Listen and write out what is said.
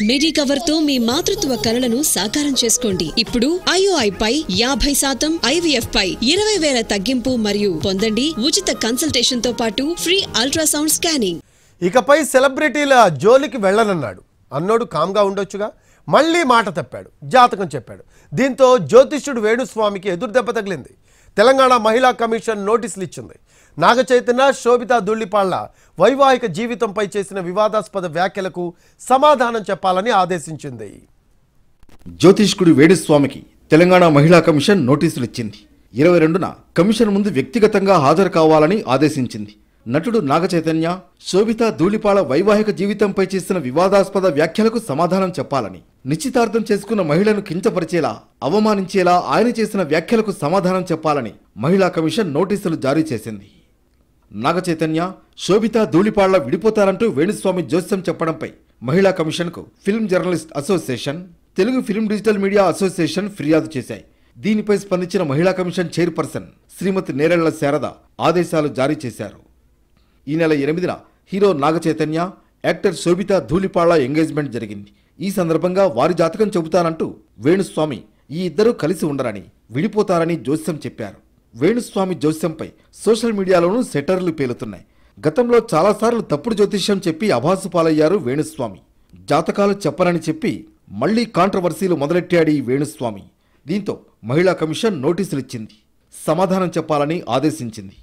Medicover తో మీ మాతృత్వ కలలను సాకారం చేసుకోండి. ఇప్పుడు IOI పై 50%, IVF పై 20,000 తగ్గింపు మరియు పొందండి ఉచిత కన్సల్టేషన్ తో పాటు ఫ్రీ అల్ట్రాసౌండ్ స్కానింగ్. ఇకపై సెలబ్రిటీల జోలికి వెళ్ళనన్నాడు. అన్నోడు కామ్గా ఉండొచ్చుగా, మళ్లీ మాట తప్పాడు, జాతకం చెప్పాడు. దీంతో జ్యోతిష్యుడు వేణుస్వామికి ఎదురుదెబ్బ తగిలింది. తెలంగాణ మహిళా కమిషన్ నోటీసులు ఇచ్చింది. నాగచైతన్య, శోభితా ధూళిపాళ్ల వైవాహిక జీవితంపై చేసిన వివాదాస్పద వ్యాఖ్యలకు సమాధానం చెప్పాలని ఆదేశించింది. జ్యోతిష్కుడు వేణుస్వామికి తెలంగాణ మహిళా కమిషన్ నోటీసులు ఇచ్చింది. 22న కమిషన్ ముందు వ్యక్తిగతంగా హాజరు కావాలని ఆదేశించింది. నటుడు నాగచైతన్య, శోభితా ధూళిపాళ్ల వైవాహిక జీవితంపై చేసిన వివాదాస్పద వ్యాఖ్యలకు సమాధానం చెప్పాలని, నిశ్చితార్థం చేసుకున్న మహిళను కించపరిచేలా, అవమానించేలా ఆయన చేసిన వ్యాఖ్యలకు సమాధానం చెప్పాలని మహిళా కమిషన్ నోటీసులు జారీ చేసింది. నాగచైతన్య, శోభితా ధూళిపాళ్ల విడిపోతారంటూ వేణుస్వామి జోస్యం చెప్పడంపై మహిళా కమిషన్కు film journalist association, Telugu film digital media association ఫిర్యాదు చేశాయి. దీనిపై స్పందించిన మహిళా కమిషన్ చైర్పర్సన్ శ్రీమతి నేరెళ్ల శారద ఆదేశాలు జారీ చేశారు. ఈ నెల 8న hero Naga Chaitanya, actor Sobhita Dhulipalla engagement జరిగింది. ఈ సందర్భంగా వారి జాతకం చెబుతానంటూ వేణుస్వామి ఈ ఇద్దరూ కలిసి ఉండరని, విడిపోతారని జోస్యం చెప్పారు. వేణుస్వామి జోస్యంపై సోషల్ మీడియాలోనూ సెటర్లు పేలుతున్నాయి. గతంలో చాలాసార్లు తప్పుడు జ్యోతిష్యం చెప్పి అభాసు పాలయ్యారు వేణుస్వామి. జాతకాలు చెప్పనని చెప్పి మళ్లీ కాంట్రవర్సీలు మొదలెట్టాడు ఈ వేణుస్వామి. దీంతో మహిళా కమిషన్ నోటీసులు ఇచ్చింది, సమాధానం చెప్పాలని ఆదేశించింది.